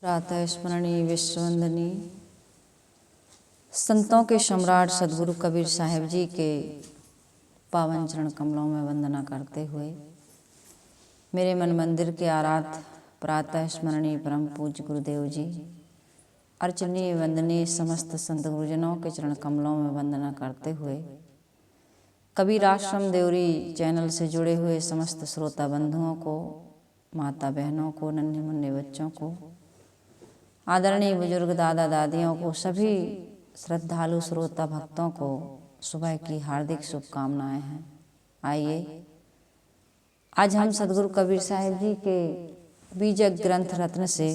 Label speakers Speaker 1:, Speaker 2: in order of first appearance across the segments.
Speaker 1: प्रातः स्मरणीय विश्ववंदनीय संतों के सम्राट सदगुरु कबीर साहिब जी के पावन चरण कमलों में वंदना करते हुए मेरे मन मंदिर के आराध्य प्रातः स्मरणीय परम पूज्य गुरुदेव जी, अर्चनीय वंदनीय समस्त संत गुरुजनों के चरण कमलों में वंदना करते हुए कबीर आश्रम देवरी चैनल से जुड़े हुए समस्त श्रोता बंधुओं को, माता बहनों को, नन्हे मुन्ने बच्चों को, आदरणीय बुजुर्ग दादा दादियों को, सभी श्रद्धालु श्रोता भक्तों को सुबह की हार्दिक शुभकामनाएं हैं। आइए आज हम सदगुरु कबीर साहिब जी के बीजक ग्रंथ रत्न से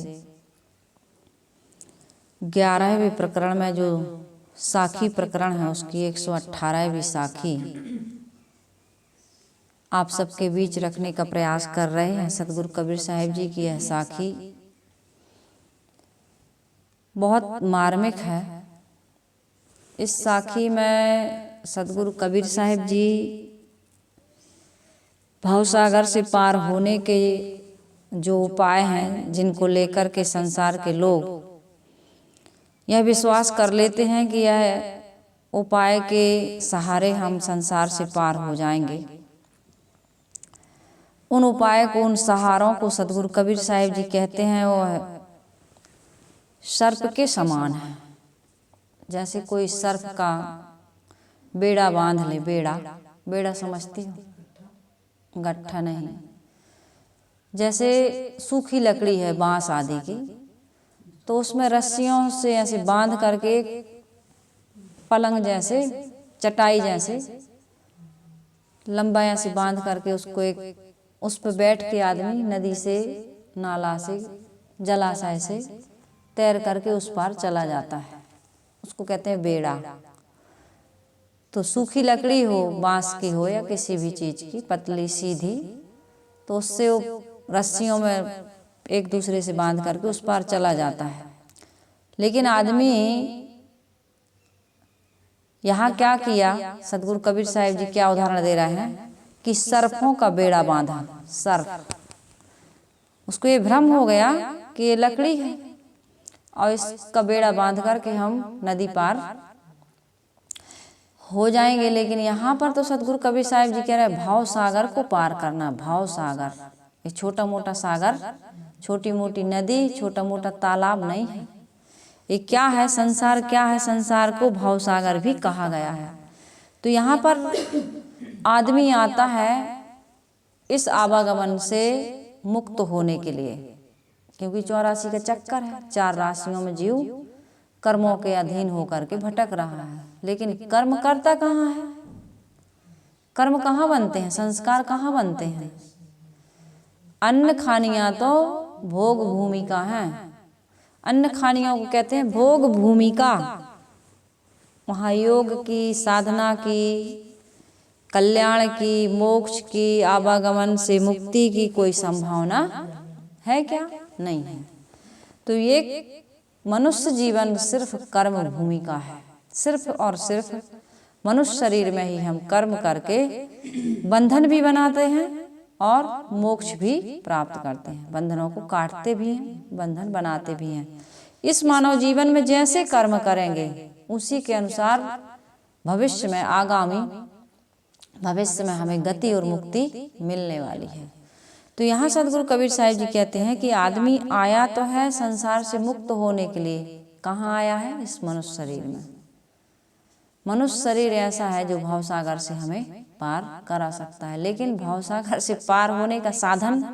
Speaker 1: 11वें प्रकरण में जो साखी प्रकरण है उसकी 118वीं साखी आप सबके बीच रखने का प्रयास कर रहे हैं। सदगुरु कबीर साहिब जी की यह साखी बहुत मार्मिक है। इस साखी में सदगुरु कबीर साहिब जी भवसागर से पार होने के जो उपाय हैं, जिनको लेकर के संसार के लोग यह विश्वास कर लेते हैं कि यह उपाय के सहारे हम संसार से पार हो जाएंगे, उन उपाय को, उन सहारों को सदगुरु कबीर साहिब जी कहते हैं वो सर्प के समान है। जैसे कोई सर्प का बेड़ा बांध ले, बेड़ा समझती हो, गट्ठा नहीं, जैसे सूखी लकड़ी है बांस आदि की, तो उसमें रस्सियों से ऐसे बांध करके पलंग जैसे, चटाई जैसे लंबा ऐसे बांध करके उसको उस पर बैठ के आदमी नदी से, नाला से, जलाशय से तैर करके उस पार चला जाता है, उसको कहते हैं बेड़ा। तो सूखी लकड़ी हो, बांस की हो या किसी भी चीज की, पतली सीधी, तो उससे वो रस्सियों में एक दूसरे से बांध करके उस पार चला जाता है। लेकिन आदमी यहाँ क्या किया, सदगुरु कबीर साहिब जी क्या उदाहरण दे रहे हैं कि सर्पों का बेड़ा बांधा। सर्प, उसको ये भ्रम हो गया कि ये लकड़ी है और इसका बेड़ा बांध करके हम नदी पार हो जाएंगे। लेकिन यहाँ पर तो सदगुरु कबीर साहिब जी कह रहे हैं भाव सागर को पार करना। भाव सागर, ये छोटा मोटा सागर, छोटी मोटी नदी, छोटा मोटा तालाब नहीं है। ये क्या है, संसार क्या है, संसार को भाव सागर भी कहा गया है। तो यहाँ पर आदमी आता है इस आवागमन से मुक्त होने के लिए, क्योंकि 84 का चक्कर है, 4 राशियों में जीव कर्मों के अधीन होकर के भटक रहा है। लेकिन कर्म करता कहाँ है, कर्म कहाँ बनते हैं, संस्कार कहाँ बनते हैं। अन्न खानियां तो भोग भूमिका है। अन्न खानियों को कहते हैं भोग भूमिका। वहाँ योग की, साधना की, कल्याण की, मोक्ष की, आवागमन से मुक्ति की कोई संभावना है क्या? नहीं है। तो ये मनुष्य जीवन सिर्फ कर्म भूमि का है। सिर्फ और सिर्फ मनुष्य शरीर में ही हम कर्म करके बंधन भी बनाते हैं और मोक्ष भी प्राप्त करते हैं। बंधनों को काटते भी हैं, बंधन बनाते भी हैं। इस मानव जीवन में जैसे कर्म करेंगे उसी के अनुसार भविष्य में, आगामी भविष्य में हमें गति और मुक्ति मिलने वाली है। तो यहाँ सदगुरु कबीर साहिब जी कहते हैं कि आदमी आया तो है संसार से मुक्त होने के लिए। कहाँ आया है? इस मनुष्य शरीर में। मनुष्य शरीर ऐसा है जो भवसागर से हमें पार करा सकता है। लेकिन भवसागर से पार होने का साधन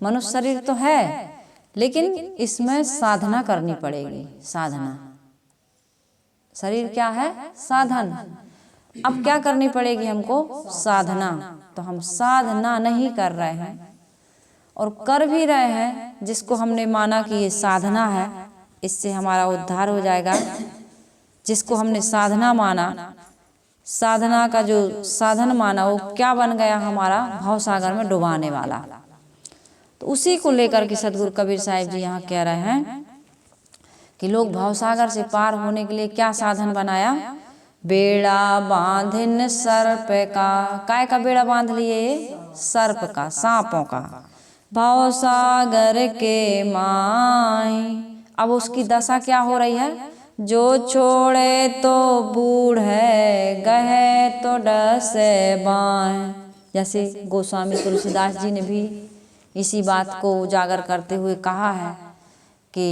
Speaker 1: मनुष्य शरीर तो है, लेकिन इसमें साधना करनी पड़ेगी। साधना, शरीर क्या है? साधन। अब क्या करनी पड़ेगी हमको? साधना। तो हम साधना नहीं कर रहे हैं और कर भी रहे हैं जिसको हमने माना कि ये साधना है, इससे हमारा उद्धार हो जाएगा। जिसको हमने साधना माना, साधना का जो साधन माना, वो क्या बन गया? हमारा भवसागर में डुबाने वाला। तो उसी को लेकर के सदगुरु कबीर साहिब जी यहाँ कह रहे हैं कि लोग भवसागर से पार होने के लिए क्या साधन बनाया? बेड़ा बांधिन सर्प का। काय का बेड़ा बांध लिए? सर्प का, सांपों का। भवसागर के माही अब उसकी दशा क्या हो रही है, जो छोड़े तो बूढ़ है, गहे तो डसे बाएं। जैसे गोस्वामी तुलसीदास जी ने भी इसी बात को उजागर करते हुए कहा है कि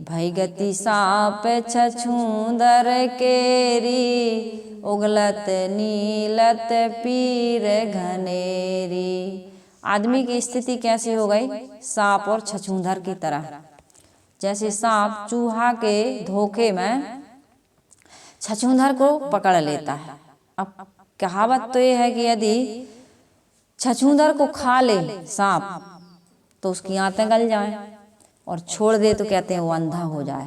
Speaker 1: भई गति साप छछूंदर केरी, उगलत नीलत पीर घनेरी। आदमी की स्थिति कैसी हो गई, सांप और छछूंदर की तरह। जैसे सांप चूहा के धोखे में छछूंदर को पकड़ लेता है। अब कहावत तो ये है कि यदि छछूंदर को खा ले सांप तो उसकी आंतें गल जाएं, और छोड़ दे तो कहते हैं वो अंधा हो जाए।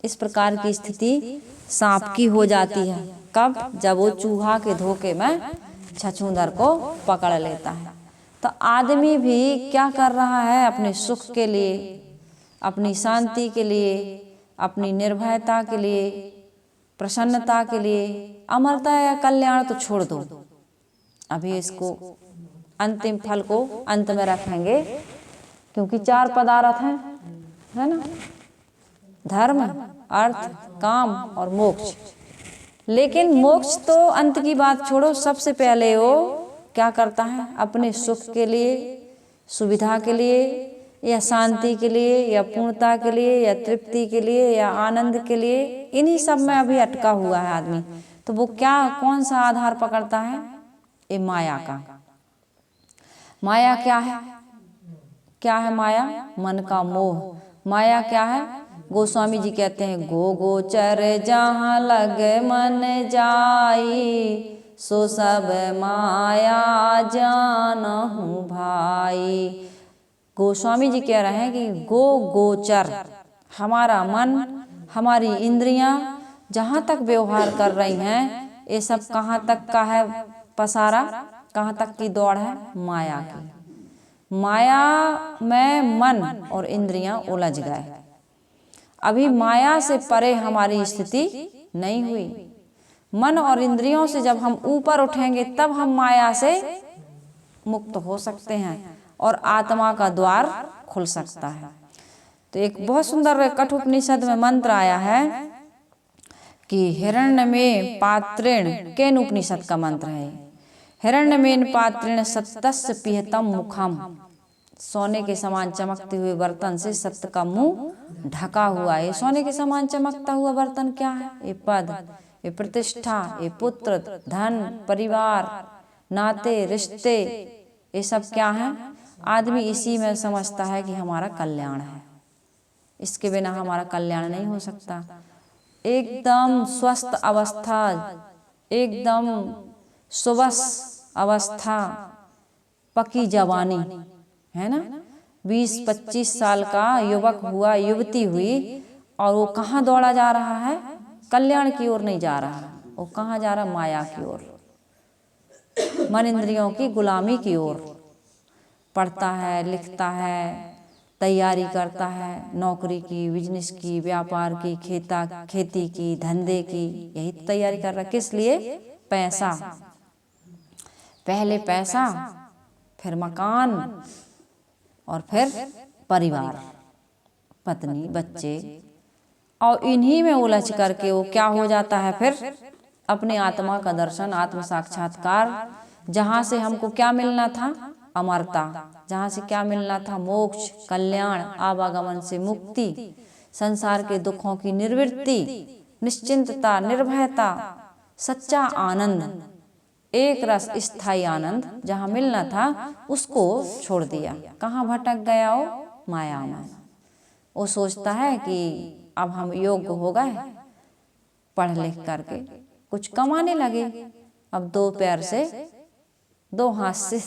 Speaker 1: इस प्रकार की स्थिति सांप की हो जाती है। कब, जब वो चूहा के धोखे में छछूंदर को पकड़ लेता है। तो आदमी भी क्या कर रहा है, अपने सुख के लिए, अपनी शांति के लिए, अपनी निर्भयता के लिए, प्रसन्नता के लिए, अमरता या कल्याण तो छोड़ दो, अभी इसको अंतिम फल को अंत में रखेंगे, क्योंकि 4 पदार्थ हैं, है ना, धर्म, अर्थ, काम और मोक्ष। लेकिन मोक्ष तो अंत की बात छोड़ो, सबसे पहले वो क्या करता है, अपने सुख के लिए, सुविधा के लिए, या शांति के लिए, या पूर्णता के लिए, या तृप्ति के लिए, या आनंद के लिए, इन्हीं सब में अभी अटका हुआ है आदमी। तो वो क्या, कौन सा आधार पकड़ता है, ये माया का। माया क्या है, क्या है माया, मन का मोह। माया क्या है, गोस्वामी जी कहते हैं, गो गोचर जहाँ लग मन जाई, सो सब माया जानहु भाई। गोस्वामी जी कह रहे हैं कि गो गोचर, हमारा मन, हमारी इंद्रियां जहाँ तक व्यवहार कर रही हैं, ये सब कहाँ तक का है पसारा, कहाँ तक की दौड़ है, माया की। माया में मन और इंद्रियां उलझ गए। अभी माया से परे हमारी स्थिति नहीं हुई। मन और इंद्रियों से जब हम ऊपर उठेंगे तब हम माया से मुक्त हो सकते हैं और आत्मा का द्वार खुल सकता है। तो एक बहुत सुंदर कठोपनिषद में मंत्र आया है कि हिरण्यमेन पात्रेण, केन उपनिषद का मंत्र है, हिरण्यमेन पात्रेण सत्यस्य पिहतम मुखम। सोने के समान चमकते हुए बर्तन से सत्य का मुंह ढका हुआ है। सोने के समान चमकता हुआ बर्तन क्या है, ये पद, ये प्रतिष्ठा, ये पुत्र, धन, परिवार, नाते, रिश्ते, ये सब क्या है। आदमी इसी में समझता है कि हमारा कल्याण है, इसके बिना हमारा कल्याण नहीं हो सकता। एकदम स्वस्थ अवस्था, एकदम सुबस अवस्था, पकी जवानी, है ना, 20-25 साल का युवक हुआ, युवती हुई, और वो कहाँ दौड़ा जा रहा है, कल्याण की ओर नहीं जा रहा, वो कहाँ जा रहा, माया की ओर, मन इंद्रियों की गुलामी की ओर। पढ़ता है, लिखता है, तैयारी करता है, नौकरी की, बिजनेस की, व्यापार की, खेती की, धंधे की, यही तैयारी कर रहा है। किस लिए, पैसा, पहले पैसा, फिर मकान, और फिर परिवार, पत्नी, बच्चे, और इन्हीं में उलझ करके वो क्या हो जाता है, फिर अपने आत्मा का दर्शन, आत्म साक्षात्कार, जहाँ से हमको क्या मिलना था, अमरता, जहाँ से क्या मिलना था, मोक्ष, कल्याण, आवागमन से मुक्ति, संसार के दुखों की निवृत्ति, निश्चिंतता, निर्भयता, सच्चा आनंद, एक रस स्थायी आनंद, जहाँ मिलना था उसको छोड़ दिया। कहाँ भटक गया वो, माया में। वो सोचता है कि अब हम योग्य हो गए, पढ़ लिख करके कुछ कमाने लगे, अब 2 पैर से, 2 हाथ से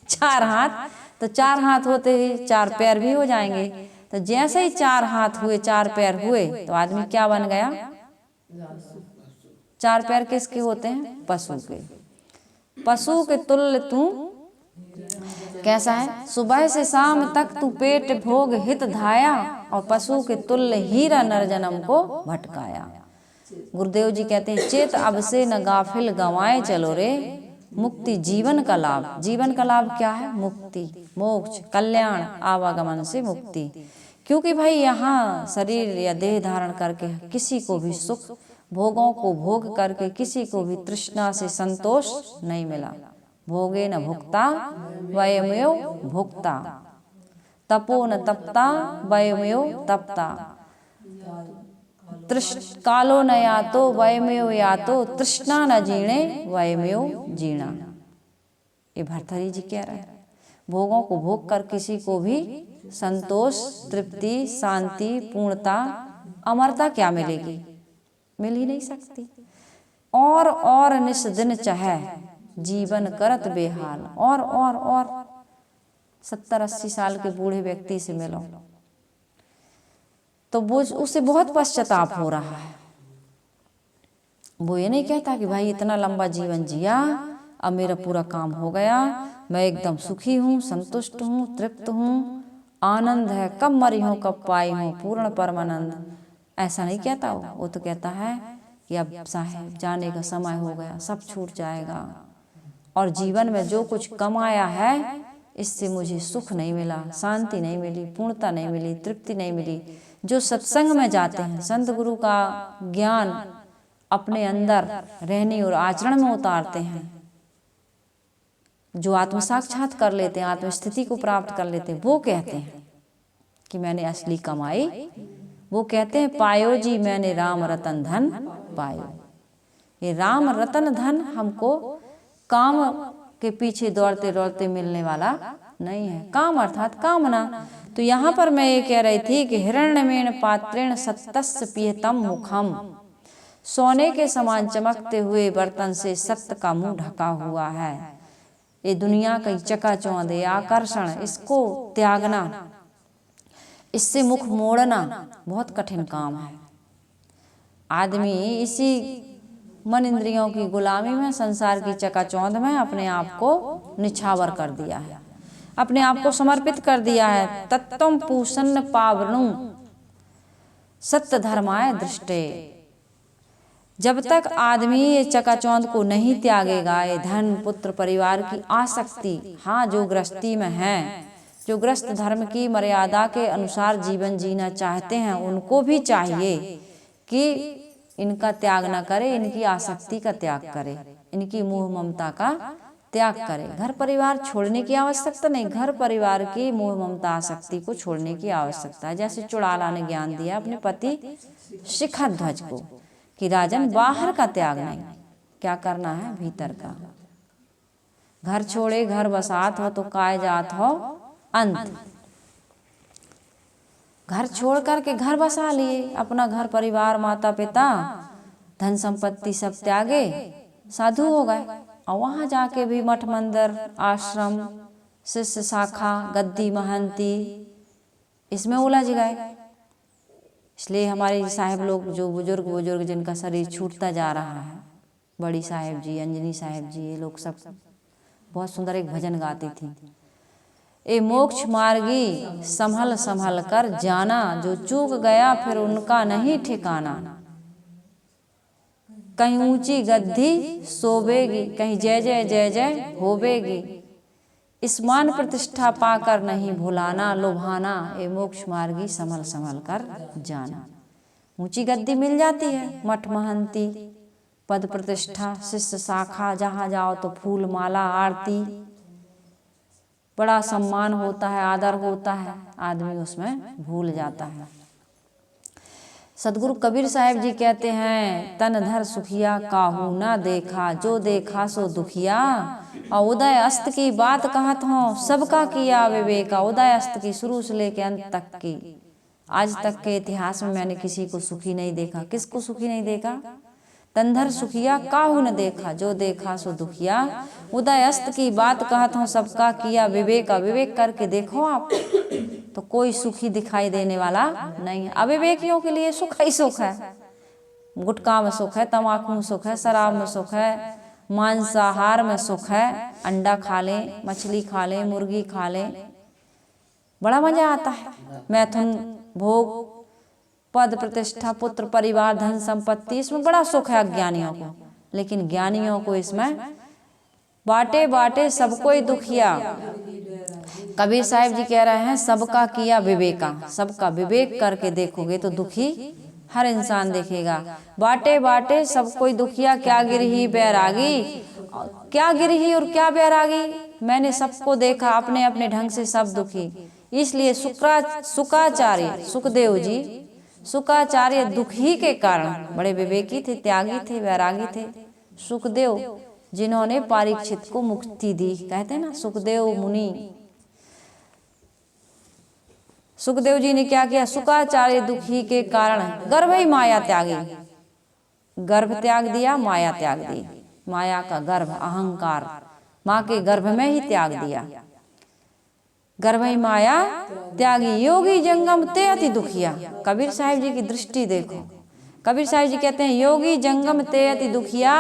Speaker 1: 4 हाथ, तो 4 हाथ होते ही 4 पैर भी हो जाएंगे। तो जैसे ही 4 हाथ हुए, 4 पैर हुए, तो आदमी क्या बन गया, 4 पैर किसके होते हैं, पशु के। पशु के तुल्य तू कैसा है, सुबह से शाम तक तू पेट भोग हित धाया, और पशु के तुल्य हीरा नर जन्म को भटकाया। गुरुदेव जी कहते हैं, चेत अब से न गाफिल गंवाए चलो रे, मुक्ति जीवन का लाभ। जीवन का लाभ क्या है, मुक्ति, मोक्ष, कल्याण, आवागमन से मुक्ति। क्योंकि भाई यहाँ शरीर या देह धारण करके किसी को भी सुख, भोगों को भोग करके किसी को भी तृष्णा से संतोष नहीं मिला। भोगे न भुक्ता वयमेव भुक्ता, तपो न तपता वयमेव तपता, कालो न यातो वयमेव यातो, तृष्णा न जीणे वयमेव जीणा। ये भर्तृहरि जी कह रहे हैं, भोगों को भोग कर किसी को भी संतोष, तृप्ति, शांति, पूर्णता, अमरता क्या मिलेगी? मिल ही नहीं सकती। और निस दिन चाहे जीवन करत बेहाल, और 70-80 साल के बूढ़े व्यक्ति से मिलो तो वो उसे बहुत पश्चाताप हो रहा है। वो ये नहीं कहता कि भाई इतना लंबा जीवन जिया, अब मेरा पूरा काम हो गया, मैं एकदम सुखी हूँ, संतुष्ट हूँ, तृप्त हूँ, आनंद है, कब मरी हूँ कब पाई हूँ पूर्ण परमानंद, ऐसा नहीं कहता वो तो कहता है कि अब साहेब जाने का समय हो गया, सब छूट जाएगा, और जीवन में जो कुछ कमाया है इससे मुझे सुख नहीं मिला, शांति नहीं मिली, पूर्णता नहीं मिली, तृप्ति नहीं मिली। जो सत्संग में जाते हैं, संत गुरु का ज्ञान अपने अंदर रहने और आचरण में उतारते हैं, जो आत्म साक्षात कर लेते हैं, आत्मस्थिति को प्राप्त कर लेते हैं, वो कहते हैं कि मैंने असली कमाई, वो कहते हैं पायो जी मैंने राम रतन धन पायो। ये राम रतन धन हमको काम के पीछे दौड़ते दौड़ते मिलने वाला नहीं है। काम अर्थात कामना। तो यहाँ पर मैं ये कह रही थी कि हिरण्यमेन पात्रेण सत्यस्य पियतम मुखम, सोने के समान चमकते हुए बर्तन से सत्य का मुंह ढका हुआ है। ये दुनिया का चकाचौंध, आकर्षण, इसको त्यागना, इससे मुख मोड़ना बहुत कठिन काम है। आदमी इसी मन इंद्रियों की गुलामी में, संसार की चकाचौंध में अपने आप को निछावर कर दिया है, अपने आप को समर्पित कर दिया है। तत्त्वं पूषन्न पावनु सत्य धर्माय दृष्टे। जब तक आदमी ये चकाचौंध को नहीं त्यागेगा, ये धन पुत्र परिवार की आसक्ति, हाँ जो गृहस्थी में है, जो गृहस्थ धर्म की मर्यादा के अनुसार जीवन जीना चाहते हैं, उनको भी चाहिए कि इनका त्याग न करे, इनकी आसक्ति का त्याग करे, इनकी मोह ममता का त्याग करे। घर परिवार छोड़ने की आवश्यकता नहीं, घर परिवार की मोह ममता आसक्ति को छोड़ने की आवश्यकता है। जैसे चुड़ाला ने ज्ञान दिया अपने पति शिखध्वज को कि राजन बाहर का त्याग नहीं, क्या करना है भीतर का। घर छोड़े घर बसात हो तो काय जात हो अंत। घर छोड़ करके घर बसा लिए, अपना घर परिवार, माता पिता, धन संपत्ति सब त्यागे, साधु हो गए, और वहां जाके भी मठ मंदिर, आश्रम, शिष्य शाखा, गद्दी महंती, इसमें उलझ गए। इसलिए हमारे साहेब लोग, जो बुजुर्ग जिनका शरीर छूटता जा रहा है, बड़ी साहेब जी, अंजनी साहेब जी, ये लोग सब बहुत सुंदर एक भजन गाती थी, ए मोक्ष मार्गी संभल संभल कर जाना, जो चूक गया फिर उनका नहीं ठिकाना। कहीं ऊंची गद्दी सोवेगी, कहीं जय जय जय जय होवेगी, इस मान प्रतिष्ठा पाकर नहीं भुलाना लुभाना, ए मोक्ष मार्गी संभल संभल कर जाना। ऊंची गद्दी मिल जाती है, मठ महंती, पद प्रतिष्ठा, शिष्य शाखा, जहाँ जाओ तो फूल माला आरती, बड़ा सम्मान होता है, आदर होता है, आदमी उसमें भूल जाता है। सदगुरु कबीर साहब जी कहते हैं, तन धर सुखिया काहू ना देखा, जो देखा सो दुखिया, और उदय अस्त की बात कहत हूँ सबका किया विवेका। उदय अस्त की शुरू से लेकर अंत तक की, आज तक के इतिहास में मैंने किसी को सुखी नहीं देखा। किसको सुखी नहीं देखा? तंधर सुखिया काहू न देखा, जो देखा सो दुखिया, उदय अस्त की बात कहत हूँ सबका किया विवेक। विवेक करके देखो आप तो कोई सुखी दिखाई देने वाला नहीं है। अविवेकियों के लिए सुख ही सुख है, गुटखा में सुख है, तंबाकू में सुख है, शराब में सुख है, मांसाहार में सुख है, अंडा खा लें, मछली खा लें, मुर्गी खा लें, बड़ा मजा आता है। मैथुन भोग, पद प्रतिष्ठा, पुत्र परिवार, धन संपत्ति, इसमें बड़ा सुख है अज्ञानियों को। लेकिन ज्ञानियों को इसमें बाटे बाटे सब कोई दुखिया, कबीर साहब जी कह रहे हैं सबका किया विवेका, सबका विवेक करके देखोगे तो दुखी हर इंसान देखेगा। बाटे बाटे सब कोई दुखिया, क्या गिरही बैरागी, क्या गिरही और क्या बैरागी, मैंने सबको देखा अपने अपने ढंग से सब दुखी। इसलिए शुक्राचार्य सुखदेव जी, शुक्राचार्य दुखी के कारण बड़े विवेकी थे, त्यागी थे, वैरागी थे। सुखदेव जिन्होंने परीक्षित को मुक्ति दी, कहते हैं ना सुखदेव मुनि, सुखदेव जी ने क्या किया, शुक्राचार्य दुखी के कारण गर्भ ही माया त्यागी, गर्भ त्याग दिया, माया त्याग दी, माया का गर्भ अहंकार माँ के गर्भ में ही त्याग दिया, गर्भ ही माया त्यागी। योगी जंगम ते अति दुखिया, कबीर साहिब जी की दृष्टि देखो, कबीर साहिब जी कहते हैं योगी जंगम ते अति दुखिया,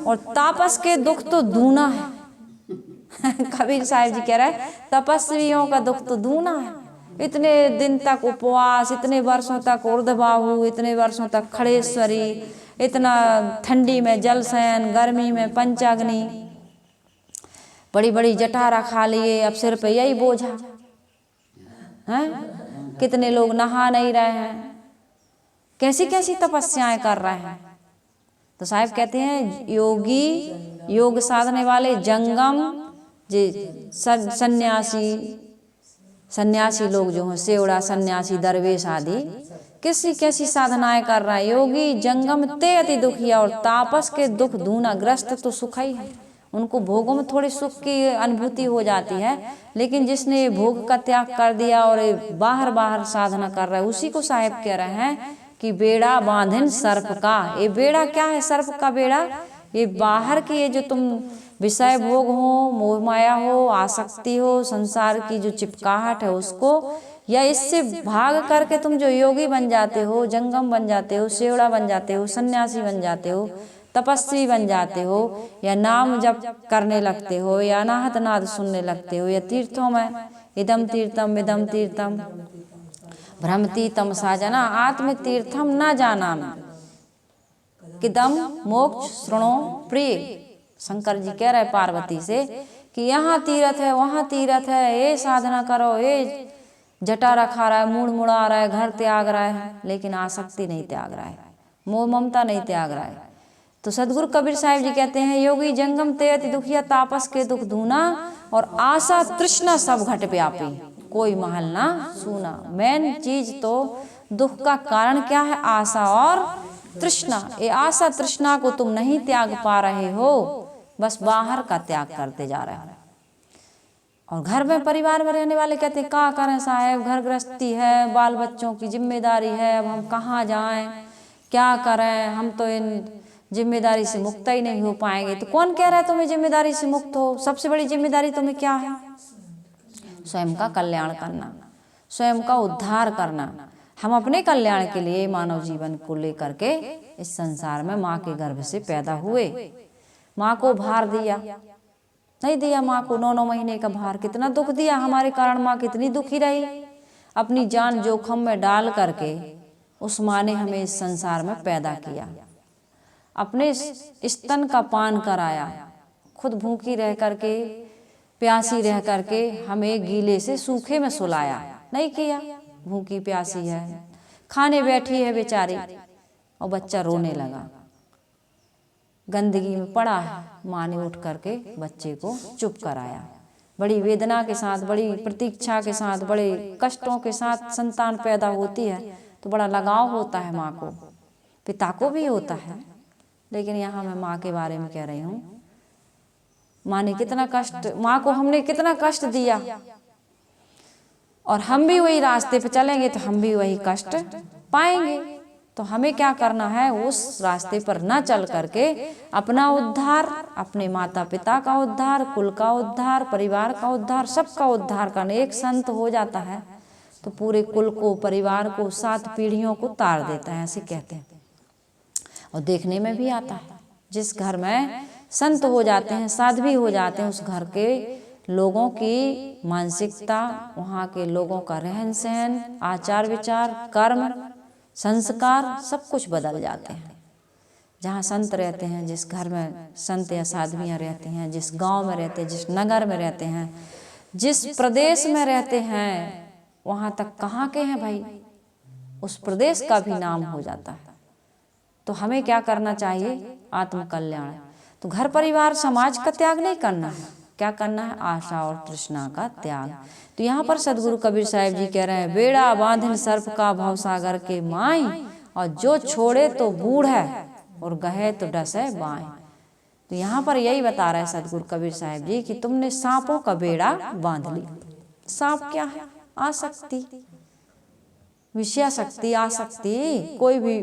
Speaker 1: और तापस के दुख तो दूना है। कबीर साहिब जी कह रहे हैं तपस्वियों का दुख तो दूना है, इतने दिन तक उपवास, इतने वर्षों तक ऊर्ध्वबाहु, इतने वर्षों तक खड़ेश्वरी, इतना ठंडी में जलशयन, गर्मी में पंचाग्नि, बड़ी बड़ी जटा रखा लिए, अब सिर पे यही बोझा हैं। कितने लोग नहा नहीं रहे हैं, कैसी कैसी तपस्याएं कर रहे हैं। तो साहिब कहते हैं योगी, योग साधने वाले, जंगम जे सन्यासी, सन्यासी लोग जो हैं, सेवड़ा सन्यासी दरवेश आदि, किसी कैसी साधनाएं कर रहा है। योगी जंगम ते अति दुखिया, और तापस के दुख दूना, ग्रस्त तो सुख ही है, उनको भोगों में थोड़ी सुख की अनुभूति हो जाती है, लेकिन जिसने भोग का त्याग कर दिया और बाहर बाहर साधना कर रहा है, उसी को साहिब कह रहे हैं कि बेड़ा बांधन सर्प का। ये बेड़ा क्या है, सर्प का बेड़ा, ये बाहर की ये जो तुम विषय भोग हो, मोह माया हो, आसक्ति हो, संसार की जो चिपकाहट है उसको, या इससे भाग करके तुम जो योगी बन जाते हो, जंगम बन जाते हो, सेवड़ा बन जाते हो, सन्यासी बन जाते हो, तपस्वी बन जाते हो, या नाम जप करने लगते हो, या अनाहत नाद सुनने लगते हो, या तीर्थों में इदम तीर्थम इदम तीर्थम भ्रमती तम साजना आत्म तीर्थम न जाना किदम मोक्ष श्रृणो प्रिय। शंकर जी कह रहे पार्वती से कि यहाँ तीर्थ है, वहाँ तीर्थ है, ये साधना करो, ये जटा रखा रहा है, मूड मुड़ा रहा है, घर त्याग रहा है, लेकिन आसक्ति नहीं त्याग रहा है, मोह ममता नहीं त्याग रहा है। तो सदगुरु कबीर साहिब जी कहते हैं योगी जंगम ते अति दुखिया, तापस के दुख दूना, और आशा तृष्णा सब घट व्यापी, कोई महल ना सूना। मेन चीज तो दुख का कारण क्या है, आशा और तृष्णा। ये आशा तृष्णा को तुम नहीं त्याग पा रहे हो, बस बाहर का त्याग करते जा रहे हो। और घर में परिवार में रहने वाले कहते हैं क्या करें साहब, घर गृहस्थी है, बाल बच्चों की जिम्मेदारी है, अब हम कहाँ जाएं, क्या करें, हम तो इन जिम्मेदारी से मुक्त ही नहीं हो पाएंगे। तो कौन कह रहा है तुम्हें जिम्मेदारी से मुक्त हो? सबसे बड़ी जिम्मेदारी तुम्हें क्या है? स्वयं का कल्याण करना, स्वयं का उद्धार करना। हम अपने कल्याण के लिए मानव जीवन को लेकर के इस संसार में माँ के गर्भ से पैदा हुए। माँ को भार दिया नहीं दिया, माँ को 9-9 महीने का भार, कितना दुख दिया हमारे कारण, माँ कितनी दुखी रही, अपनी जान जोखम में डाल करके उस माँ ने हमें इस संसार में पैदा किया, अपने स्तन का पान कराया, खुद भूखी रह करके, प्यासी रह करके हमें गीले से सूखे में सुलाया नहीं किया। भूखी प्यासी है, खाने बैठी है बेचारी, और बच्चा रोने लगा, गंदगी में पड़ा है, माँ ने उठ करके बच्चे को चुप कराया। बड़ी वेदना के साथ, बड़ी प्रतीक्षा के साथ, बड़े कष्टों के साथ संतान पैदा होती है, तो बड़ा लगाव होता है माँ को, पिता को भी होता है। लेकिन यहाँ मैं माँ के बारे में कह रही हूँ, माँ ने कितना कष्ट, माँ को हमने कितना कष्ट दिया, और हम भी वही रास्ते पे चलेंगे तो हम भी वही कष्ट पाएंगे। तो हमें क्या करना है, उस रास्ते पर न चल करके अपना उद्धार, अपने माता पिता का उद्धार, कुल का उद्धार, परिवार का उद्धार, सबका उद्धार करना। एक संत हो जाता है तो पूरे कुल को, परिवार को, 7 पीढ़ियों को तार देता है, ऐसे कहते हैं। और देखने में भी आता है, जिस घर में संत हो जाते हैं, साध्वी हो जाते हैं, उस घर के लोगों की मानसिकता, वहाँ के लोगों का रहन सहन, आचार विचार, कर्म, संस्कार, सब कुछ बदल जाते हैं। जहाँ संत रहते हैं, जिस घर में संत या साध्वियाँ रहती हैं, जिस गांव में रहते हैं, जिस नगर में रहते हैं, जिस प्रदेश में रहते हैं वहां तक कहाँ के हैं भाई, उस प्रदेश का भी नाम हो जाता है। तो हमें क्या करना चाहिए, आत्मकल्याण। तो घर परिवार समाज का त्याग नहीं करना है, क्या करना है, आशा और तृष्णा का त्याग। तो यहाँ पर सदगुरु कबीर साहिब जी कह रहे हैं, बेड़ा बांधन सर्प का भव सागर के माई, और जो छोड़े तो बूढ़ है और गहे तो डसे बाएं। तो यहाँ पर यही बता रहे हैं सदगुरु कबीर साहिब जी कि तुमने सांपों का बेड़ा बांध लिया। सांप क्या है, आसक्ति, विषयाशक्ति, आसक्ति, कोई भी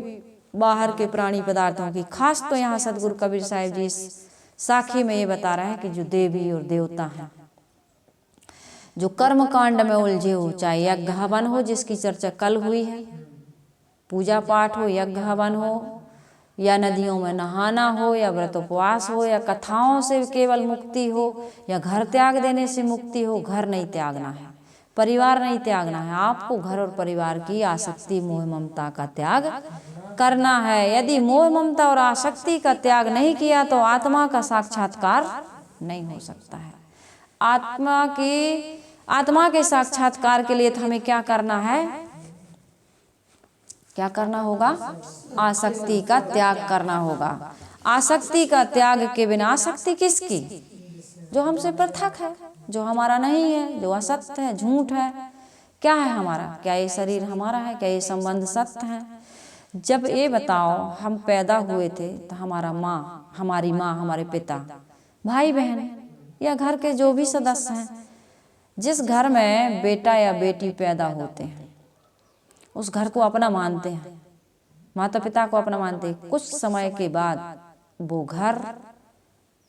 Speaker 1: बाहर के प्राणी पदार्थों की। खास तो यहाँ सदगुरु कबीर साहिब जी इस साखी में ये बता रहे हैं कि जो देवी और देवता हैं, जो कर्म कांड में उलझे हो, चाहे यज्ञ हवन हो जिसकी चर्चा कल हुई है, पूजा पाठ हो, यज्ञ हवन हो, या नदियों में नहाना हो, या व्रत उपवास हो, या कथाओं से केवल मुक्ति हो, या घर त्याग देने से मुक्ति हो। घर नहीं त्यागना है, परिवार नहीं त्यागना है, आपको घर और परिवार की आसक्ति मोह ममता का त्याग करना है। यदि मोह ममता और आसक्ति का त्याग नहीं किया तो आत्मा का साक्षात्कार नहीं हो सकता है। आत्मा के साक्षात्कार के लिए तो हमें क्या करना है, क्या करना होगा, आसक्ति का त्याग करना होगा। आसक्ति का त्याग के बिना, आसक्ति किसकी, जो हमसे पृथक है, जो हमारा नहीं है, जो असत्य है, झूठ है। क्या है हमारा, क्या ये शरीर हमारा है, क्या ये संबंध सत्य है। जब ये बताओ हम पैदा हुए थे तो हमारी माँ, हमारे पिता, भाई बहन या घर के जो भी सदस्य हैं, जिस घर में बेटा या बेटी पैदा होते हैं उस घर को अपना मानते हैं, माता पिता को अपना मानते हैं। कुछ समय के बाद वो घर,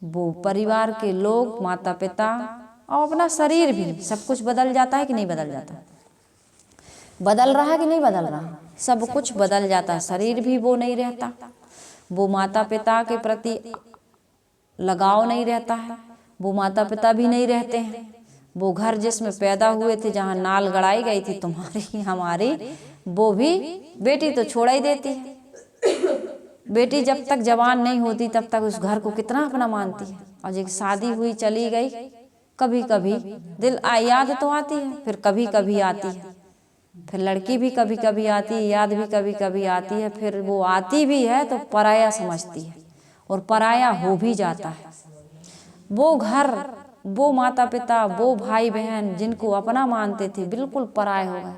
Speaker 1: वो परिवार के लोग, माता पिता और अपना शरीर भी, सब कुछ बदल जाता है कि नहीं बदल जाता, बदल रहा है कि नहीं बदल रहा, सब कुछ बदल जाता है। शरीर भी वो नहीं रहता, वो माता पिता के प्रति लगाव नहीं रहता है, वो माता पिता भी नहीं रहते हैं। वो घर जिसमें पैदा हुए थे, जहाँ नाल गड़ाई गई थी तुम्हारी हमारी, वो भी बेटी तो छोड़ा ही देती है। बेटी जब तक जवान नहीं होती तब तक उस घर को कितना अपना मानती है। और जब शादी हुई चली गई, कभी कभी दिल याद तो आती है, फिर कभी कभी आती है, फिर लड़की भी कभी कभी आती है, याद भी कभी कभी आती है। फिर वो आती भी है तो पराया समझती है और पराया हो भी जाता है। वो घर, वो माता पिता, वो भाई बहन जिनको अपना मानते थे, बिल्कुल पराये हो गए।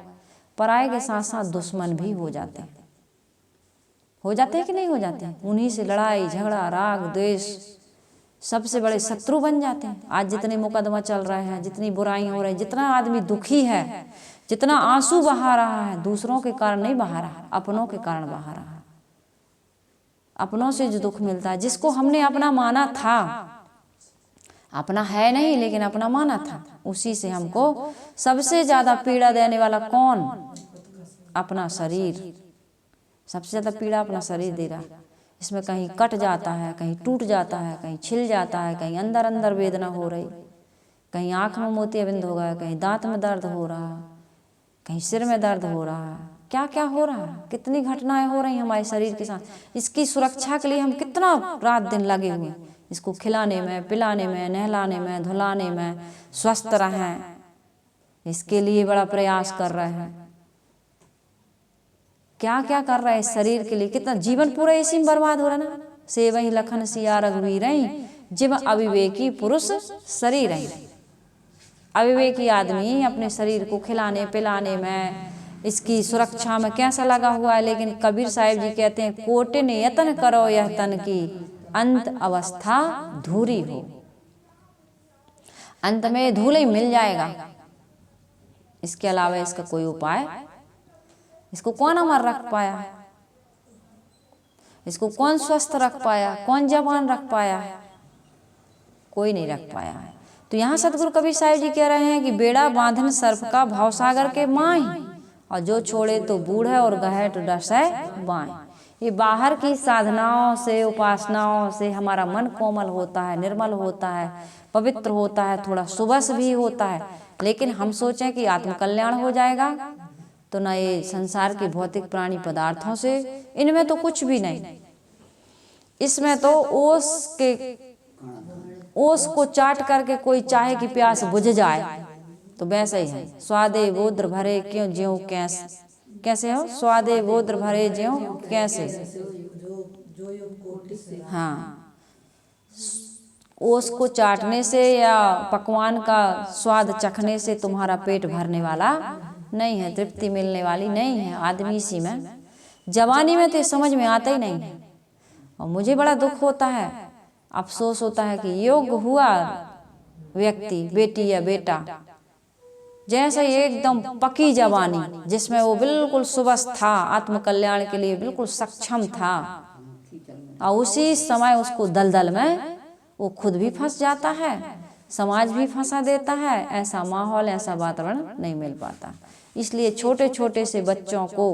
Speaker 1: पराये के साथ साथ दुश्मन भी हो जाते हैं, कि नहीं हो जाते हैं। उन्हीं से लड़ाई झगड़ा, राग द्वेष, सबसे बड़े शत्रु बन जाते हैं। आज जितने मुकदमा चल रहे हैं, जितनी बुराई हो रही, जितना आदमी दुखी है, जितना आंसू बहा रहा है, दूसरों के कारण नहीं बहा रहा, अपनों के कारण बहा रहा है। अपनों से जो दुख मिलता है, जिसको हमने अपना माना था, अपना है नहीं लेकिन अपना माना था, उसी से हमको सबसे ज्यादा पीड़ा देने वाला कौन, अपना शरीर। सबसे ज्यादा पीड़ा अपना शरीर दे रहा है। इसमें कहीं कट जाता है, कहीं टूट जाता है, कहीं छिल जाता है, कहीं अंदर अंदर वेदना हो रही, कहीं आंख में मोतियाबिंद हो गया, कहीं दांत में दर्द हो रहा, कहीं सिर में दर्द हो रहा, क्या क्या हो रहा है। कितनी घटनाएं हो रही हमारे शरीर के साथ। इसकी सुरक्षा के लिए हम कितना रात दिन लगे हुए, इसको खिलाने में, पिलाने में, नहलाने में, धुलाने में, स्वस्थ रहें, इसके लिए बड़ा प्रयास कर रहे हैं। क्या क्या कर रहे हैं इस शरीर के लिए, कितना जीवन पूरा इसी में बर्बाद हो रहा है ना। से वही लखन सिया रघुवीर जिब अविवेकी पुरुष शरीर है। अविवेकी आदमी अपने शरीर को खिलाने पिलाने में, इसकी सुरक्षा में कैसा लगा हुआ है। लेकिन कबीर साहिब जी कहते हैं, कोटिन यतन करो यह तन की, अंत अवस्था धूरी हो। अंत में धूल ही मिल जाएगा, इसके अलावा इसका कोई उपाय। इसको कौन अमर रख पाया है, इसको कौन स्वस्थ रख पाया, कौन जवान रख पाया है, कोई नहीं रख पाया है। तो यहाँ सतगुरु कबीर साहिब जी कह रहे हैं कि बेड़ा बांधन सर्प का भवसागर के माई, और जो छोड़े तो बूढ़े और गहे तो डसे बाएं। ये बाहर की साधनाओं से, उपासनाओं से हमारा मन कोमल होता है, निर्मल होता है, पवित्र होता है, थोड़ा सुबस भी होता है। लेकिन हम सोचें कि आत्मकल्याण हो जाएगा, तो ना ये संसार के भौतिक प्राणी पदार्थों से, इनमें तो कुछ भी नहीं। इसमें तो ओस को चाट करके कोई चाहे कि प्यास बुझ जाए, तो वैसे ही है, स्वादे बोद्र भरे क्यों ज्यों कैसे हो, स्वादे बोद्र भरे ज्यों कैसे। हाँ, ओस को चाटने से या पकवान का स्वाद चखने से तुम्हारा पेट भरने वाला नहीं है, तृप्ति मिलने वाली नहीं है। आदमी सी में जवानी में तो समझ में आता ही नहीं है। और मुझे बड़ा दुख होता है, अफसोस होता है कि योग्य हुआ व्यक्ति, बेटी या बेटा, जैसे एकदम पकी जवानी जिसमें वो बिल्कुल सुबह था, आत्मकल्याण के लिए बिल्कुल सक्षम था, और उसी समय उसको दलदल में वो खुद भी फंस जाता है, समाज भी फंसा देता है। ऐसा माहौल, ऐसा वातावरण नहीं मिल पाता। इसलिए छोटे छोटे से बच्चों को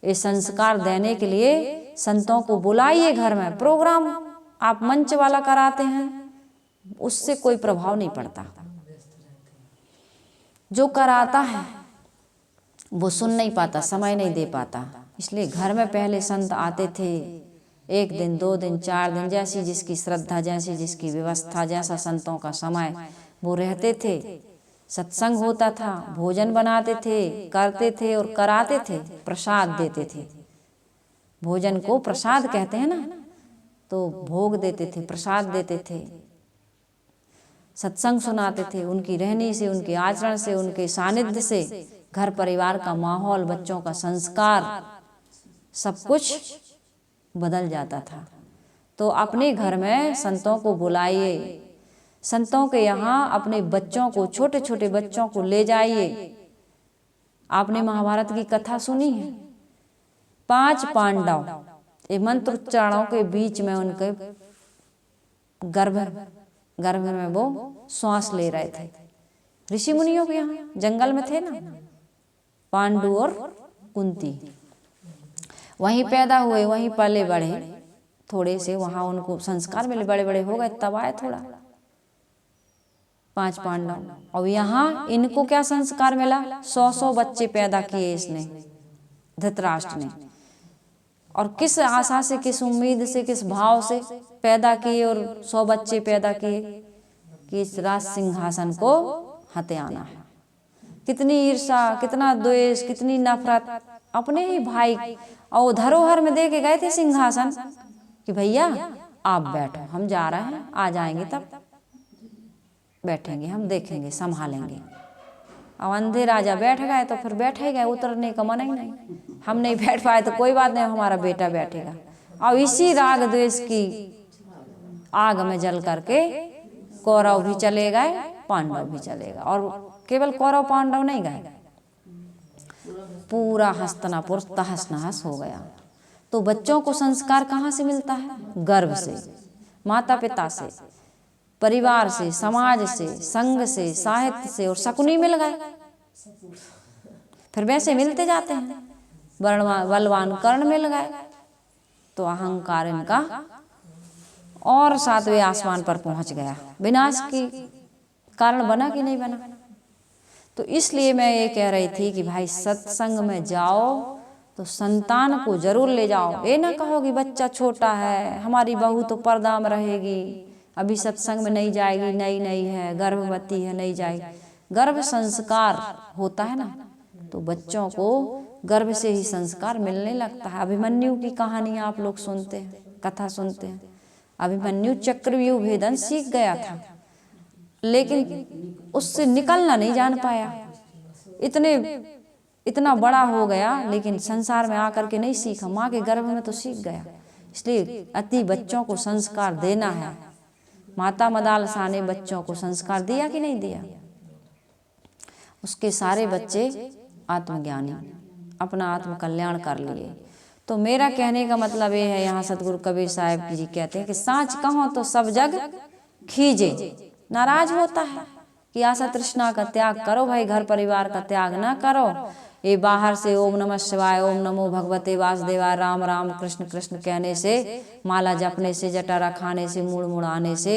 Speaker 1: ये संस्कार देने के लिए संतों को बुलाइए। घर में प्रोग्राम आप मंच वाला कराते हैं, उससे कोई प्रभाव नहीं पड़ता। जो कराता है वो सुन नहीं पाता, समय नहीं दे पाता। इसलिए घर में पहले संत आते थे, 1 दिन 2 दिन 4 दिन, जैसी जिसकी श्रद्धा, जैसी जिसकी व्यवस्था, जैसा संतों का समय, वो रहते थे। सत्संग होता था, भोजन बनाते थे, करते थे और कराते थे, प्रसाद देते थे। भोजन को प्रसाद कहते हैं ना, तो भोग देते थे, प्रसाद देते थे, सत्संग सुनाते थे। उनकी रहनी से, उनके आचरण से, उनके सानिध्य से घर परिवार का माहौल, बच्चों का संस्कार, सब कुछ बदल जाता था। तो अपने घर में संतों को बुलाइए, संतों के यहाँ अपने बच्चों को, छोटे छोटे बच्चों को ले जाइए। आपने महाभारत की कथा सुनी है, 5 पांडव ये मंत्र उच्चारणों के बीच में उनके गर्भ में वो श्वास ले रहे थे। ऋषि मुनियों के यहाँ जंगल में थे ना, पांडु और कुंती वहीं पैदा हुए, वहीं पले बड़े, थोड़े से वहां उनको संस्कार मिले, बड़े बड़े हो गए, तब आए थोड़ा 5 पांडव। और यहाँ इनको क्या संस्कार मिला, 100 बच्चे पैदा किए इसने, धृतराष्ट्र ने। और किस आशा से, किस उम्मीद से, किस भाव से पैदा किए, और 100 बच्चे पैदा किए कि इस राज सिंहासन को हथियाना है। कितनी ईर्षा, कितना द्वेष, कितनी नफरत अपने ही भाई। और धरोहर में दे के गए थे सिंहासन कि भैया आप बैठो, हम जा रहे हैं, आ जाएंगे तब बैठेंगे, हम देखेंगे, संभालेंगे। अब अंधे राजा बैठ गए तो फिर बैठे गए, उतरने का मन ही नहीं। हम नहीं बैठ पाए तो कोई बात नहीं, हमारा बेटा बैठेगा। और इसी राग द्वेष की आग में जल करके कौरव भी चले गए, पांडव भी चले गए। और केवल कौरव पांडव नहीं गए, पूरा हस्तिनापुर तहस नहस हो गया। तो बच्चों को संस्कार कहाँ से मिलता है, गर्भ से, माता पिता से, परिवार से, समाज से, संघ से, साहित्य से, और शकुनी मिल गए, फिर वैसे मिलते जाते हैं। बलवान कर्ण मिल गए, तो अहंकार इनका और 7वें आसमान पर पहुंच गया। विनाश की कारण बना कि नहीं बना। तो इसलिए मैं ये कह रही थी कि भाई सत्संग में जाओ तो संतान को जरूर ले जाओ। ये ना कहो कि बच्चा छोटा है, हमारी बहू तो पर्दा में रहेगी, अभी सत्संग में नहीं जाएगी, नई है, गर्भवती है, नहीं जाएगी। गर्भ संस्कार होता है ना, तो बच्चों को गर्भ से ही संस्कार मिलने लगता है। अभिमन्यु की कहानी आप लोग सुनते हैं, कथा सुनते हैं। अभिमन्यु चक्रव्यूह भेदन सीख गया था, लेकिन उससे निकलना नहीं जान पाया। इतना बड़ा हो गया, लेकिन संसार में आकर के नहीं सीखा, माँ के गर्भ में तो सीख गया। इसलिए अति बच्चों को संस्कार देना है। माता मदालसा ने बच्चों को संस्कार दिया कि नहीं दिया? उसके सारे बच्चे आत्मज्ञानी, अपना आत्म कल्याण कर लिए। तो मेरा कहने का मतलब ये है, यहाँ सतगुरु कबीर साहब जी कहते हैं कि साँच कहो तो सब जग खीजे। नाराज होता है कि आशा तृष्णा का त्याग करो भाई, घर परिवार का त्याग ना करो। ये बाहर से ओम नमः शिवाय, ओम नमो भगवते वासुदेवाय, राम राम कृष्ण कृष्ण कहने से, माला जपने से, जटारा खाने से, मुड़ मुड़ाने से,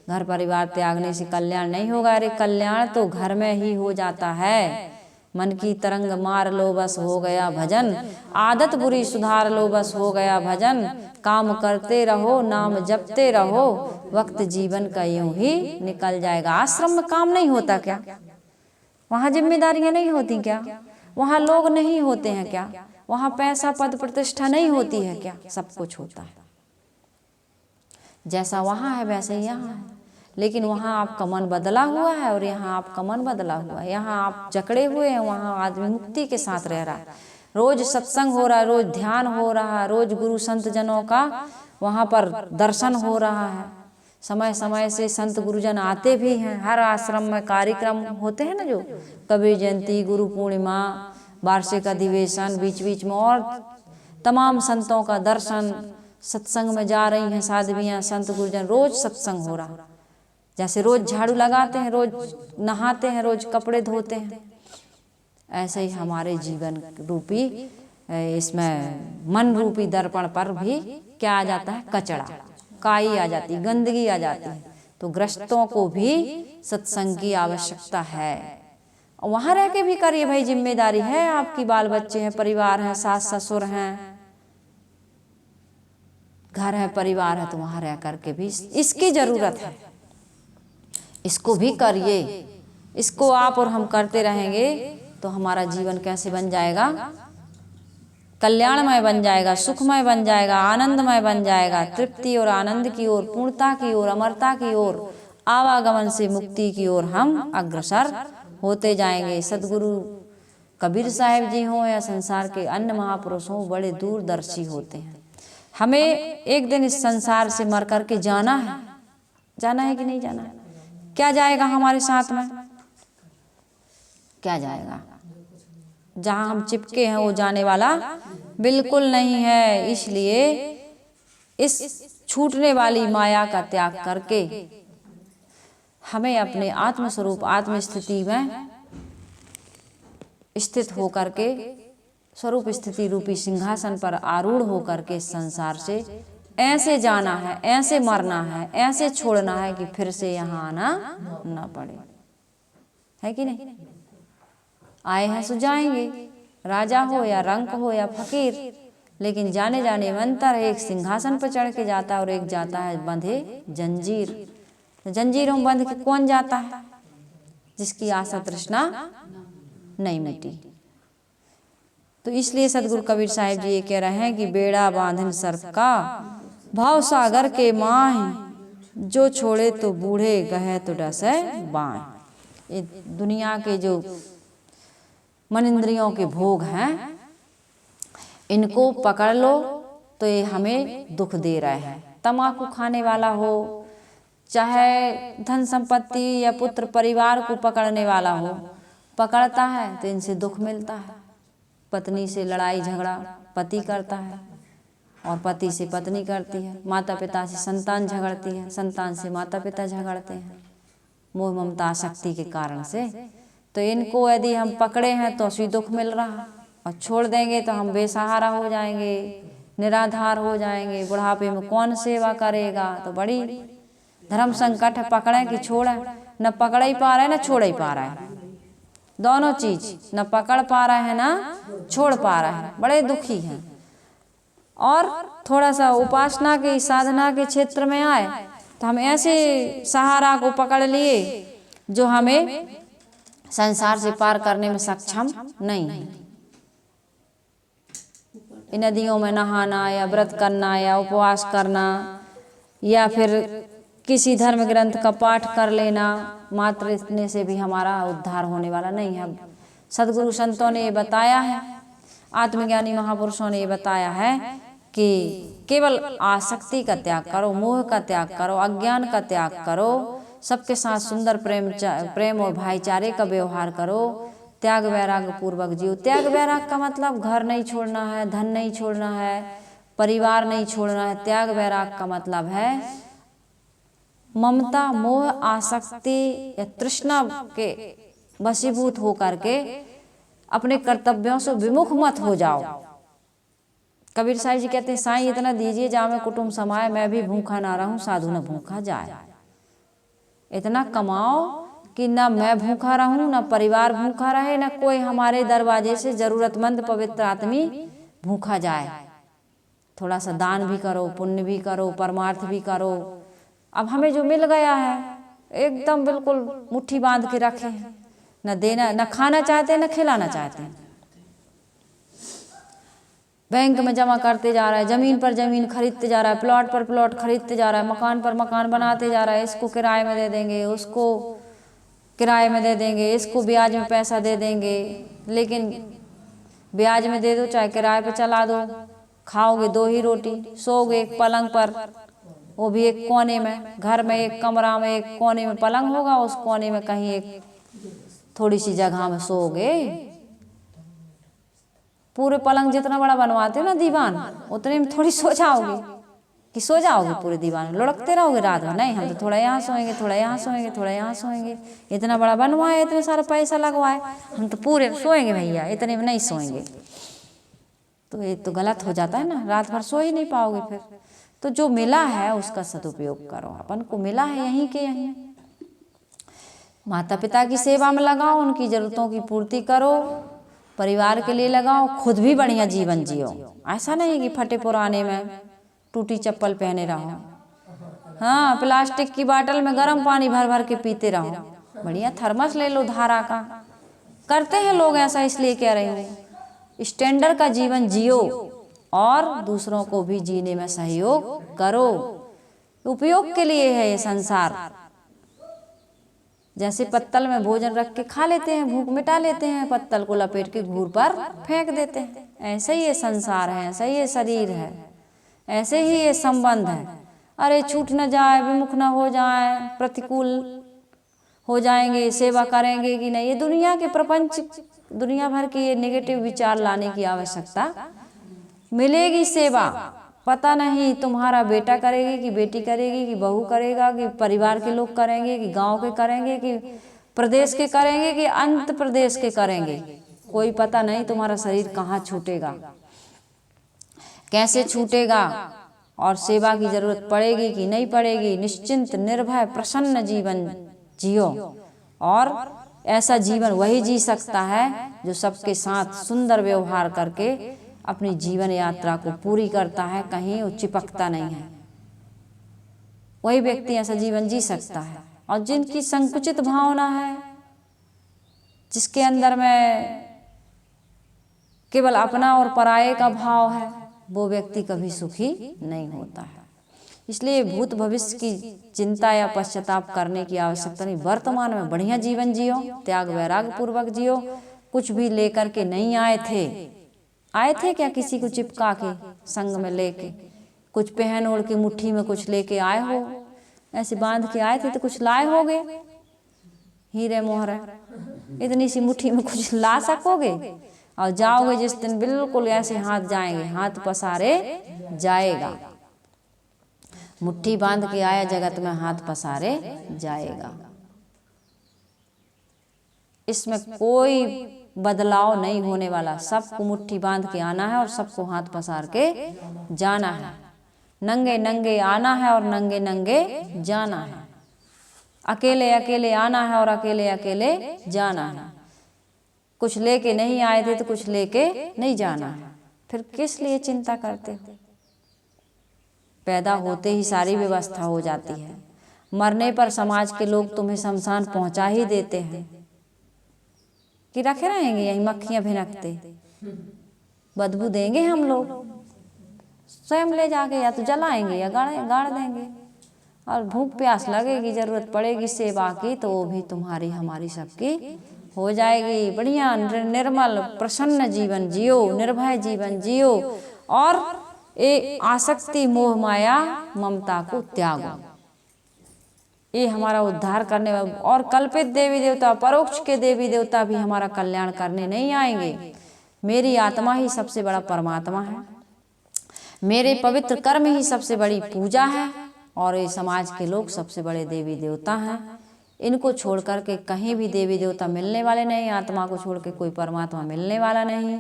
Speaker 1: घर परिवार त्यागने से कल्याण नहीं होगा। अरे कल्याण तो घर में ही हो जाता है। मन की तरंग मार लो बस हो गया भजन, आदत बुरी सुधार लो बस हो गया भजन। काम करते रहो, नाम जपते रहो, वक्त जीवन का यूं ही निकल जाएगा। आश्रम में काम नहीं होता क्या? वहाँ जिम्मेदारियां नहीं होती क्या? वहाँ लोग नहीं होते हैं क्या? वहाँ पैसा पद प्रतिष्ठा नहीं होती है क्या? सब कुछ होता है। जैसा वहाँ है वैसे ही यहाँ है, लेकिन वहाँ आपका मन बदला हुआ है और यहाँ आपका मन बदला हुआ है। यहाँ आप जकड़े हुए हैं, वहाँ आदमी मुक्ति के साथ रह रहा है। रोज सत्संग हो रहा है, रोज ध्यान हो रहा है, रोज गुरु संत जनों का वहाँ पर दर्शन हो रहा है। समय समय से संत गुरुजन आते भी हैं। हर आश्रम में कार्यक्रम होते हैं ना, जो कबीर जयंती, गुरु पूर्णिमा, वार्षिक अधिवेशन, बीच बीच में और तमाम संतों का दर्शन। सत्संग में जा रही हैं साध्वियाँ, संत गुरुजन, रोज सत्संग हो रहा। जैसे रोज झाड़ू लगाते हैं, रोज नहाते हैं, रोज कपड़े धोते हैं, ऐसे ही हमारे जीवन रूपी इसमें मन रूपी दर्पण पर भी क्या आ जाता है? कचड़ा, काई आ जाती, गंदगी आ जाती है। तो गृहस्थों को भी सत्संग की आवश्यकता है। वहां रह के भी करिए भाई, जिम्मेदारी है आपकी, बाल बच्चे हैं, परिवार है, सास ससुर हैं, घर है, परिवार है, तो वहां रह करके भी इसकी जरूरत है। इसको भी करिए। इसको आप और हम करते रहेंगे तो हमारा जीवन कैसे बन जाएगा? कल्याणमय बन जाएगा, सुखमय बन जाएगा, आनंदमय बन जाएगा। तृप्ति और आनंद की ओर, पूर्णता की ओर, अमरता की ओर, आवागमन से मुक्ति की ओर हम अग्रसर होते जाएंगे। सदगुरु कबीर साहिब जी हों या संसार के अन्य महापुरुष हों, बड़े दूरदर्शी होते हैं। हमें एक दिन इस संसार से मर करके जाना है। जाना है कि नहीं जाना है? क्या जाएगा हमारे साथ में? क्या जाएगा? जहां हम चिपके हैं वो जाने वाला बिल्कुल नहीं है। इसलिए इस छूटने वाली माया का त्याग करके हमें अपने आत्मस्वरूप, आत्म स्थिति में स्थित होकर के, स्वरूप स्थिति रूपी सिंहासन पर आरूढ़ होकर के संसार से ऐसे जाना है, ऐसे मरना है, ऐसे छोड़ना है कि फिर से यहाँ आना न पड़े। है कि नहीं? आए हैं सो जाएंगे, राजा हो या रंक हो या फकीर, लेकिन जाने जाने में अंतर है। एक सिंहासन पर चढ़ के जाता है और एक जाता है बंधे जंजीर। जंजीरों में बंध के कौन जाता है? जिसकी आशा तृष्णा नहीं मिटी। तो इसलिए सदगुरु कबीर साहिब जी ये कह रहे हैं कि बेड़ा बांधन सर्प का, भाव सागर के माह, जो छोड़े तो बूढ़े, गहे तो डसे बाएं। ये दुनिया के जो मन इंद्रियों के भोग हैं, इनको पकड़ लो तो ये हमें दुख दे रहे हैं। तम्बाकू खाने वाला हो, चाहे धन संपत्ति या पुत्र परिवार को पकड़ने वाला हो, पकड़ता है तो इनसे दुख मिलता है। पत्नी से लड़ाई झगड़ा पति करता है और पति से पत्नी करती है, माता पिता से संतान झगड़ती है, संतान से माता पिता झगड़ते हैं, मोह ममता आसक्ति के कारण से। तो इनको यदि हम पकड़े हैं तो उसी दुख मिल रहा, और छोड़ देंगे तो हम बेसहारा हो जाएंगे, निराधार हो जाएंगे। बुढ़ापे में कौन सेवा करेगा? तो बड़ी धर्म संकट है। पकड़े कि छोड़े? न पकड़ ही पा रहे हैं, न छोड़ ही पा रहे हैं। दोनों चीज, न पकड़ पा रहे हैं, न छोड़ पा रहे हैं। बड़े दुखी हैं। और थोड़ा सा उपासना की, साधना के क्षेत्र में आए तो हम ऐसे सहारा को पकड़ लिए जो हमें संसार से पार करने में सक्षम नहीं है। इन नदियों में नहाना या व्रत करना या उपवास करना या फिर किसी धर्म ग्रंथ का पाठ कर लेना, मात्र इतने से भी हमारा उद्धार होने वाला नहीं है। सदगुरु संतों ने ये बताया है, आत्मज्ञानी महापुरुषों ने ये बताया है कि केवल आसक्ति का त्याग करो, मोह का त्याग करो, अज्ञान का त्याग करो, सबके साथ सुंदर प्रेम और भाईचारे का व्यवहार करो, त्याग वैराग पूर्वक जियो। त्याग वैराग का मतलब घर नहीं छोड़ना है, धन नहीं छोड़ना है, परिवार नहीं छोड़ना है। त्याग वैराग का मतलब है ममता, मोह, आसक्ति या तृष्णा के वशीभूत होकर के अपने कर्तव्यों से विमुख मत हो जाओ। कबीर साहिब जी कहते हैं, साईं इतना दीजिए जामे कुटुंब समाए, मैं भी भूखा ना रहूं, साधु न भूखा जाए। इतना कमाओ कि ना मैं भूखा रहूं, ना परिवार भूखा रहे, ना कोई हमारे दरवाजे से जरूरतमंद पवित्र आदमी भूखा जाए। थोड़ा सा दान भी करो, पुण्य भी करो, परमार्थ भी करो। अब हमें जो मिल गया है एकदम बिल्कुल मुट्ठी बांध के रखे हैं, न देना, न खाना चाहते हैं, न खिलाना चाहते हैं। बैंक में जमा करते जा रहा है, जमीन पर जमीन खरीदते जा रहा है, प्लॉट पर प्लॉट खरीदते जा रहा है, मकान पर मकान बनाते जा रहा है। इसको किराए में दे देंगे, उसको किराए में दे देंगे, इसको ब्याज में पैसा दे देंगे। लेकिन ब्याज में दे दो चाहे किराए पे चला दो, खाओगे 2 ही रोटी, सोओगे एक पलंग पर, वो भी एक कोने में। घर में एक कमरा में एक कोने में पलंग होगा, उस कोने में कहीं एक थोड़ी सी जगह में सोओगे। पूरे पलंग जितना बड़ा बनवाते हो ना दीवान, उतने में थोड़ी सो जाओगे कि सो जाओगे पूरे दीवान में, लुढ़कते रहोगे रात भर। नहीं, हम तो थोड़ा यहाँ सोएंगे, थोड़ा यहाँ सोएंगे, थोड़ा यहाँ सोएंगे। इतना बड़ा बनवाए, इतने सारा पैसा लगवाए, हम तो पूरे सोएंगे भैया, इतने में नहीं सोएंगे। तो ये तो गलत हो जाता है ना, रात भर सो ही नहीं पाओगे फिर। तो जो मिला है उसका सदुपयोग करो। अपन को मिला है यहीं के यहीं, माता पिता की सेवा में लगाओ, उनकी जरूरतों की पूर्ति करो, परिवार के लिए लगाओ, खुद भी बढ़िया जीवन जियो। ऐसा नहीं कि फटे पुराने में टूटी चप्पल पहने रहो, हाँ, प्लास्टिक की बोतल में गर्म पानी भर भर के पीते रहो। बढ़िया थर्मस ले लो धारा का। करते हैं लोग ऐसा, इसलिए कह रही हूँ, स्टैंडर्ड का जीवन जियो और दूसरों को भी जीने में सहयोग करो। उपयोग के लिए है ये संसार। जैसे पत्तल में भोजन रख के खा लेते हैं, भूख मिटा लेते हैं, पत्तल को लपेट के घूर पर फेंक देते हैं। ऐसे ही ये संसार है, ऐसे ही ये शरीर है, ऐसे ही ये संबंध है। अरे छूट न जाए, विमुख न हो जाए, प्रतिकूल हो जाएंगे, सेवा करेंगे कि नहीं। ये दुनिया के प्रपंच, दुनिया भर की ये नेगेटिव विचार लाने की आवश्यकता। मिलेगी सेवा, पता नहीं तुम्हारा बेटा करेगी कि बेटी करेगी कि बहू करेगा कि परिवार के लोग करेंगे कि गांव के करेंगे कि प्रदेश के करेंगे कि अंत प्रदेश के करेंगे, कोई पता नहीं। तुम्हारा शरीर कहाँ छूटेगा, कैसे छूटेगा, और सेवा की जरूरत पड़ेगी कि नहीं पड़ेगी। निश्चिंत निर्भय प्रसन्न जीवन जियो, और ऐसा जीवन वही जी सकता है जो सबके साथ सुंदर व्यवहार करके अपनी जीवन यात्रा को पूरी करता है, कहीं वो चिपकता नहीं है। वही व्यक्ति ऐसा जीवन जी सकता है। और जिनकी संकुचित भावना है, जिसके अंदर में केवल अपना और पराये का भाव है, वो व्यक्ति कभी सुखी नहीं होता है। इसलिए भूत भविष्य की चिंता या पश्चाताप करने की आवश्यकता नहीं। वर्तमान में बढ़िया जीवन जियो, त्याग वैराग्य पूर्वक जियो। कुछ भी लेकर के नहीं आए थे क्या किसी को चिपका के संग में लेके? कुछ पहन ओढ़ के मुट्ठी में कुछ लेके आए हो? ऐसे बांध के आए थे तो कुछ लाए होगे? हीरे मोहरे इतनी सी मुट्ठी में कुछ ला सकोगे? और जाओगे जिस दिन बिल्कुल ऐसे हाथ जाएंगे, हाथ पसारे जाएगा। मुट्ठी बांध के आया जगत में हाथ पसारे जाएगा। इसमें कोई बदलाव नहीं होने वाला। सबको मुट्ठी बांध के आना है और सबको हाथ पसार के जाना है। नंगे नंगे आना है और नंगे नंगे जाना है। अकेले अकेले आना है और अकेले अकेले जाना है। कुछ लेके नहीं आए थे तो कुछ लेके नहीं जाना है। फिर किस लिए चिंता करते हो? पैदा होते ही सारी व्यवस्था हो जाती है। मरने पर समाज के लोग तुम्हें शमशान पहुंचा ही देते हैं कि रखे रहेंगे यहीं मक्खियां भिनकते, बदबू देंगे हम लोग, स्वयं ले जाके या तो जलाएंगे या गाड़ देंगे। और भूख प्यास लगेगी, जरूरत पड़ेगी सेवा की, तो वो भी तुम्हारी हमारी सबकी हो जाएगी। बढ़िया निर्मल प्रसन्न जीवन जियो, निर्भय जीवन जियो, और ये आसक्ति मोह माया ममता को त्यागो। ये हमारा उद्धार करने वाला। और कल्पित देवी देवता, परोक्ष के देवी देवता भी हमारा कल्याण करने नहीं आएंगे। मेरी आत्मा ही सबसे बड़ा परमात्मा है, मेरे पवित्र कर्म ही सबसे बड़ी पूजा है, और ये समाज के लोग सबसे बड़े देवी देवता हैं। इनको छोड़ करके कहीं भी देवी देवता मिलने वाले नहीं, आत्मा को छोड़ के कोई परमात्मा मिलने वाला नहीं,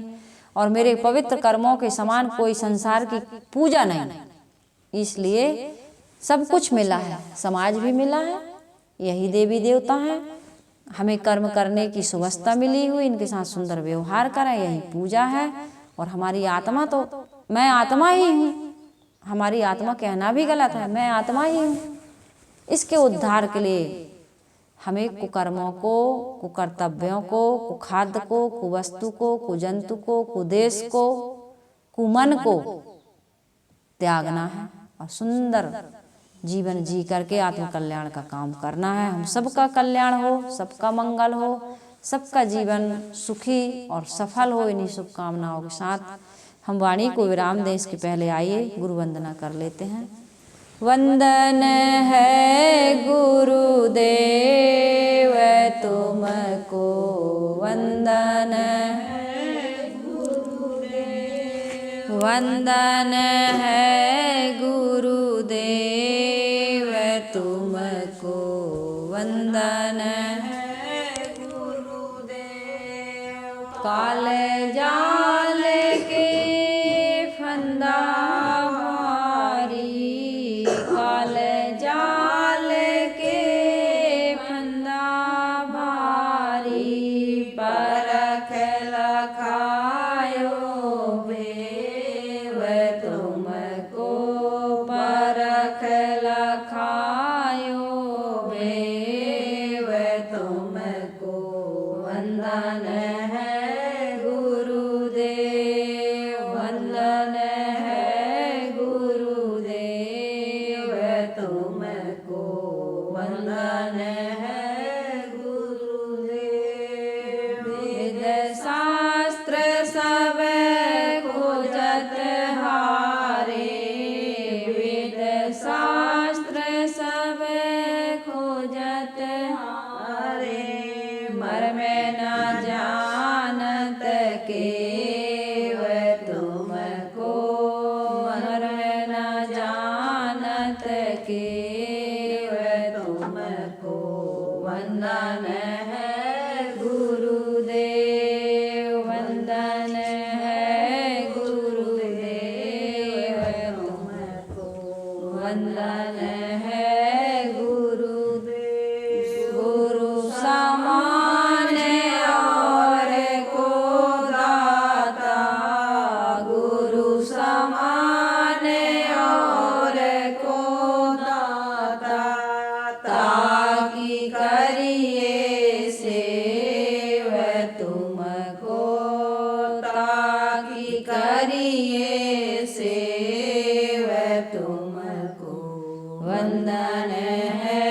Speaker 1: और मेरे पवित्र कर्मों के समान कोई संसार की पूजा नहीं। इसलिए सब कुछ मिला है, समाज भी मिला है, यही देवी देवता हैं। हमें कर्म करने की सुवस्था मिली हुई, इनके साथ सुंदर व्यवहार करें, यही पूजा है। और हमारी आत्मा, तो मैं आत्मा ही हूँ, हमारी आत्मा कहना भी गलत है, मैं आत्मा ही हूँ। इसके उद्धार के लिए हमें कुकर्मों को, कुकर्तव्यों को, कुखाद्य को, कुवस्तु को, कुजंतु को, कुदेश को, कुमन को त्यागना है और सुंदर जीवन जी करके आत्मकल्याण का काम करना है। हम सबका कल्याण हो, सबका मंगल हो, सबका जीवन सुखी और सफल हो। इन्हीं शुभकामनाओं के साथ हम वाणी को विराम दें। इसके पहले आइए गुरु वंदना कर लेते हैं। वंदन है गुरुदेव तुमको, वंदन है गुरुदेव, वंदन है गुरुदेव तुमको, वंदन है गुरुदेव। काल जाल के फंदा भारी, काल जाल के फंदा भारी, परख लखायो बेव तुमको, परख लखायो बेव तुमको, वंदन है गुरुदेव, वंदन है गुरुदेव तुमको, वंदन है गुरुदेव। वेद शास्त्र सब खोजत हारे, वेद शास्त्र सब खोजत हारे, मर्म न जानत केव तुमको, मर्म न जानत केव तुमको, वंदन है गुरुदेव, वंदन है गुरुदेव तुमको, वंदन है गुरुदेव। गुरु समान और को दाता, गुरु समान और को दाता, ताकि करिए सेव तुमको, ताकि करिए सेव तुमको, वंदन है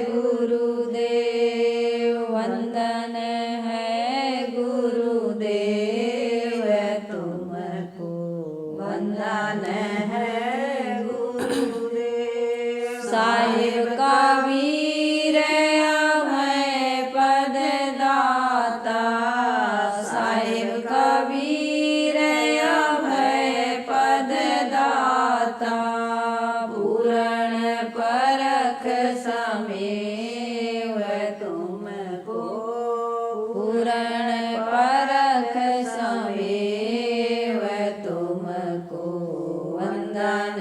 Speaker 1: गुरुदेव, वंदन है गुरुदेव तुमको, वंदन है गुरुदेव। साहिब कबीर अभय पद दाता, साहिब कबीर अभय पद दाता, पूरण परख समेव तुमको, पूरण परख समेव तुमको, वंदन